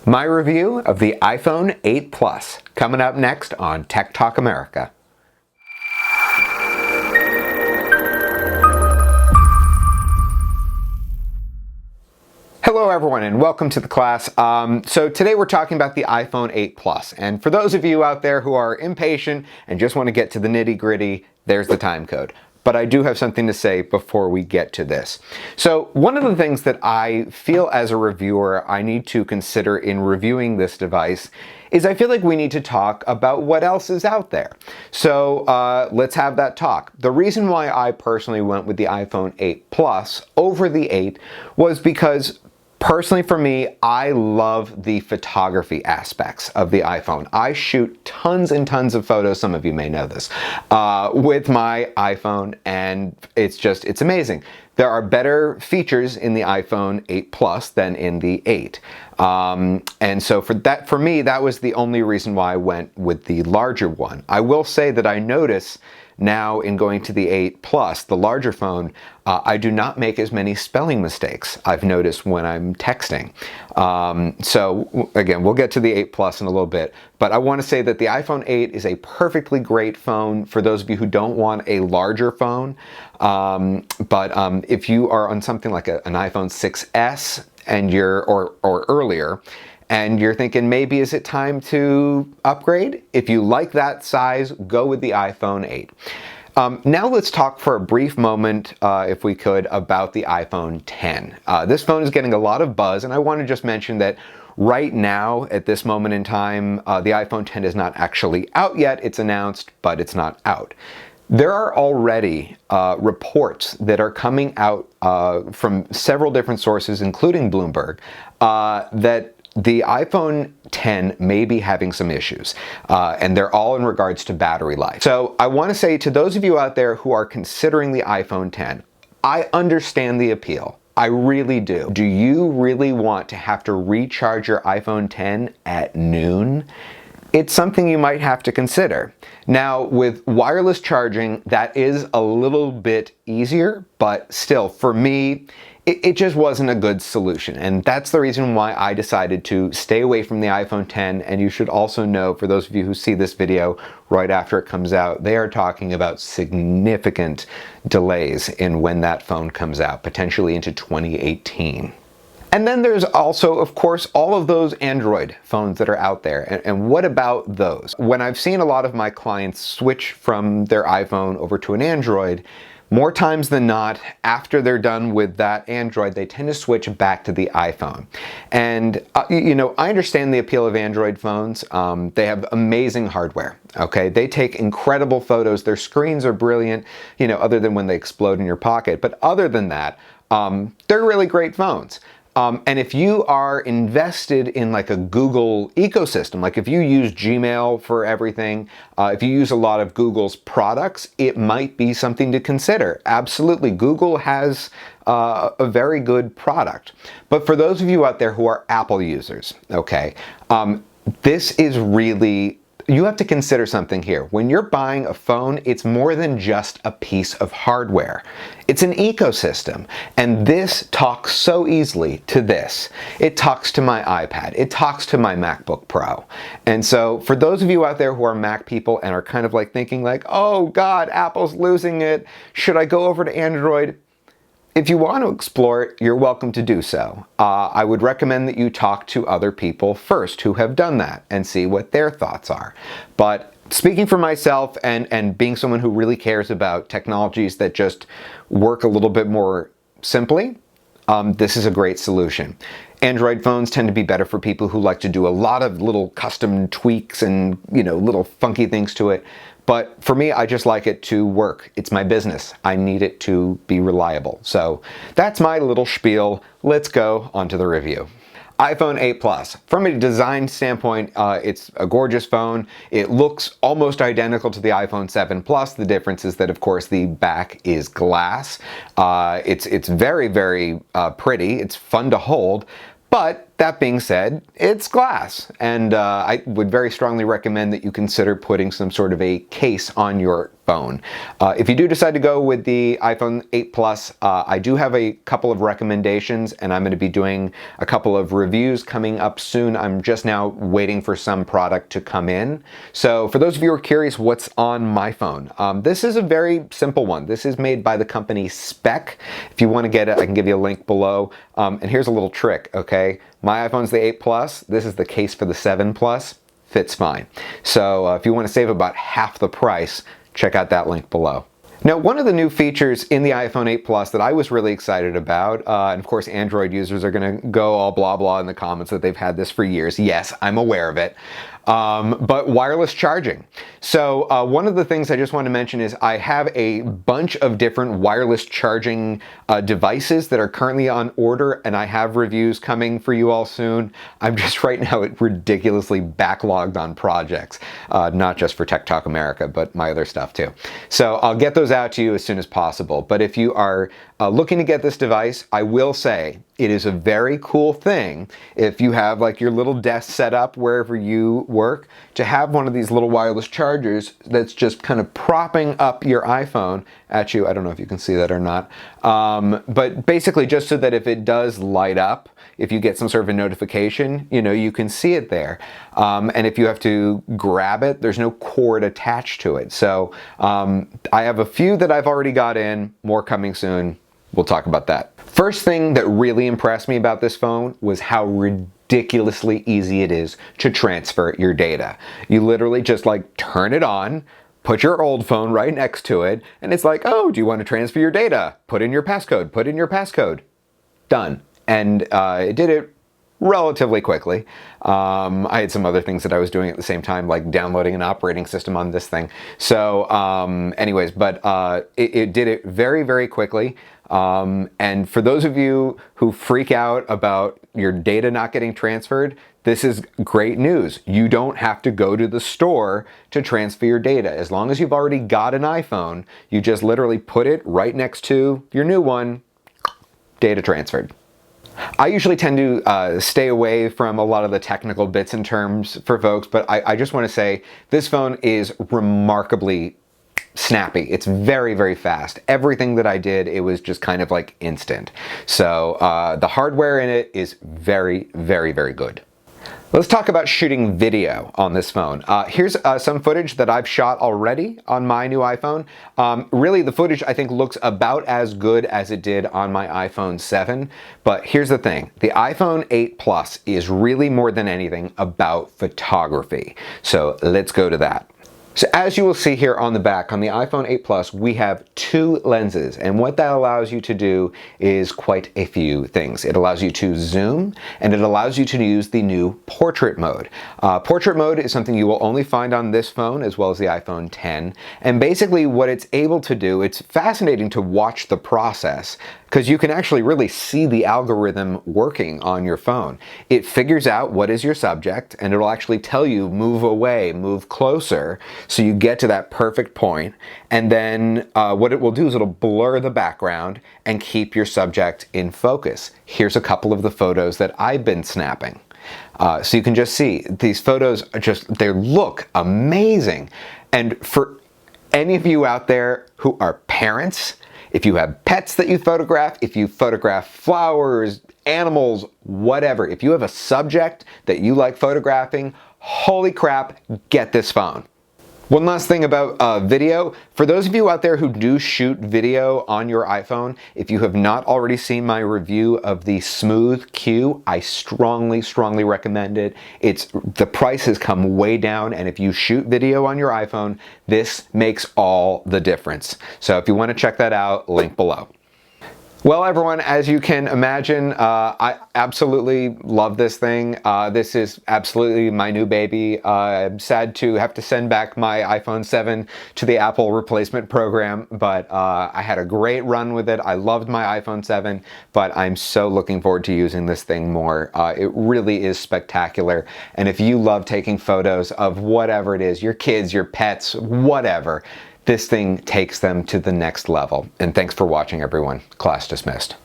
My review of the iPhone 8 Plus, coming up next on Tech Talk America. Hello everyone and welcome to the class. So today we're talking about the iPhone 8 Plus, and for those of you out there who are impatient and just want to get to the nitty-gritty, there's the time code. But I do have something to say before we get to this. So one of the things that I feel as a reviewer I need to consider in reviewing this device is I feel like we need to talk about what else is out there. So let's have that talk. The reason why I personally went with the iPhone 8 Plus over the 8 was because personally for me, I love the photography aspects of the iPhone. I shoot tons and tons of photos, some of you may know this, with my iPhone, and it's amazing. There are better features in the iPhone 8 Plus than in the 8. And so for me, that was the only reason why I went with the larger one. I will say that I notice now in going to the 8 Plus, the larger phone, I do not make as many spelling mistakes I've noticed when I'm texting. So again, we'll get to the 8 Plus in a little bit, but I want to say that the iPhone 8 is a perfectly great phone for those of you who don't want a larger phone. But if you are on something like an iPhone 6S and or earlier, and you're thinking, maybe is it time to upgrade? If you like that size, go with the iPhone 8. Now let's talk for a brief moment, if we could, about the iPhone 10. This phone is getting a lot of buzz, and I want to just mention that right now, at this moment in time, the iPhone 10 is not actually out yet. It's announced, but it's not out. There are already reports that are coming out from several different sources, including Bloomberg, that the iPhone 10 may be having some issues, and they're all in regards to battery life. So I want to say to those of you out there who are considering the iPhone 10, I understand the appeal. I really do. Do you really want to have to recharge your iPhone 10 at noon? It's something you might have to consider. Now, with wireless charging, that is a little bit easier, but still, for me, it just wasn't a good solution. And that's the reason why I decided to stay away from the iPhone 10. And you should also know, for those of you who see this video right after it comes out, they are talking about significant delays in when that phone comes out, potentially into 2018. And then there's also, of course, all of those Android phones that are out there. And what about those? When I've seen a lot of my clients switch from their iPhone over to an Android, more times than not, after they're done with that Android, they tend to switch back to the iPhone. And, you know, I understand the appeal of Android phones. They have amazing hardware, okay? They take incredible photos. Their screens are brilliant, you know, other than when they explode in your pocket. But other than that, they're really great phones. And if you are invested in like a Google ecosystem, like if you use Gmail for everything, if you use a lot of Google's products, it might be something to consider. Absolutely, Google has a very good product. But for those of you out there who are Apple users, okay, this is really, you have to consider something here. When you're buying a phone, it's more than just a piece of hardware. It's an ecosystem. And this talks so easily to this. It talks to my iPad. It talks to my MacBook Pro. And so for those of you out there who are Mac people and are kind of like thinking like, oh God, Apple's losing it. Should I go over to Android? If you want to explore it, you're welcome to do so. I would recommend that you talk to other people first who have done that and see what their thoughts are. But speaking for myself and being someone who really cares about technologies that just work a little bit more simply, this is a great solution. Android phones tend to be better for people who like to do a lot of little custom tweaks and, you know, little funky things to it. But for me, I just like it to work. It's my business. I need it to be reliable. So that's my little spiel. Let's go on to the review. iPhone 8 Plus. From a design standpoint, it's a gorgeous phone. It looks almost identical to the iPhone 7 Plus. The difference is that, of course, the back is glass. It's very, very pretty. It's fun to hold. But that being said, it's glass, and I would very strongly recommend that you consider putting some sort of a case on your phone. If you do decide to go with the iPhone 8 Plus, I do have a couple of recommendations, and I'm going to be doing a couple of reviews coming up soon. I'm just now waiting for some product to come in. So for those of you who are curious what's on my phone, this is a very simple one. This is made by the company Speck. If you want to get it, I can give you a link below. And here's a little trick, okay? My iPhone's the 8 Plus. This is the case for the 7 Plus. Fits fine. So if you want to save about half the price, check out that link below. Now, one of the new features in the iPhone 8 Plus that I was really excited about, and of course Android users are going to go all blah blah in the comments that they've had this for years. Yes, I'm aware of it. But wireless charging. So one of the things I just want to mention is I have a bunch of different wireless charging devices that are currently on order, and I have reviews coming for you all soon. I'm just right now ridiculously backlogged on projects, not just for Tech Talk America, but my other stuff too. So I'll get those out to you as soon as possible. But if you are looking to get this device, I will say it is a very cool thing if you have like your little desk set up wherever you work to have one of these little wireless chargers that's just kind of propping up your iPhone at you. I don't know if you can see that or not. But basically just so that if it does light up, if you get some sort of a notification, you know, you can see it there. And if you have to grab it, there's no cord attached to it. So I have a few that I've already got in, more coming soon. We'll talk about that. First thing that really impressed me about this phone was how ridiculously easy it is to transfer your data. You literally just like turn it on, put your old phone right next to it, and it's like, oh, do you want to transfer your data? Put in your passcode, put in your passcode. Done. And it did it relatively quickly. I had some other things that I was doing at the same time, like downloading an operating system on this thing. So anyways, but it did it very, very quickly. And for those of you who freak out about your data not getting transferred, this is great news. You don't have to go to the store to transfer your data. As long as you've already got an iPhone, you just literally put it right next to your new one, data transferred. I usually tend to stay away from a lot of the technical bits and terms for folks, but I just want to say this phone is remarkably snappy. It's very, very fast. Everything that I did, it was just kind of like instant. So the hardware in it is very, very, very good. Let's talk about shooting video on this phone. Here's some footage that I've shot already on my new iPhone. Really, the footage I think looks about as good as it did on my iPhone 7. But here's the thing. The iPhone 8 Plus is really more than anything about photography. So let's go to that. So as you will see here on the back, on the iPhone 8 Plus, we have two lenses. And what that allows you to do is quite a few things. It allows you to zoom, and it allows you to use the new portrait mode. Portrait mode is something you will only find on this phone as well as the iPhone 10. And basically what it's able to do, it's fascinating to watch the process, because you can actually really see the algorithm working on your phone. It figures out what is your subject, and it'll actually tell you move away, move closer, so you get to that perfect point. And then what it will do is it'll blur the background and keep your subject in focus. Here's a couple of the photos that I've been snapping. So you can just see these photos are they look amazing. And for any of you out there who are parents, if you have pets that you photograph, if you photograph flowers, animals, whatever, if you have a subject that you like photographing, holy crap, get this phone. One last thing about video. For those of you out there who do shoot video on your iPhone, if you have not already seen my review of the Smooth Q, I strongly, strongly recommend it. The price has come way down, and if you shoot video on your iPhone, this makes all the difference. So if you want to check that out, link below. Well, everyone, as you can imagine, I absolutely love this thing. This is absolutely my new baby. I'm sad to have to send back my iPhone 7 to the Apple replacement program, but I had a great run with it. I loved my iPhone 7, but I'm so looking forward to using this thing more. It really is spectacular. And if you love taking photos of whatever it is, your kids, your pets, whatever, this thing takes them to the next level. And thanks for watching, everyone. Class dismissed.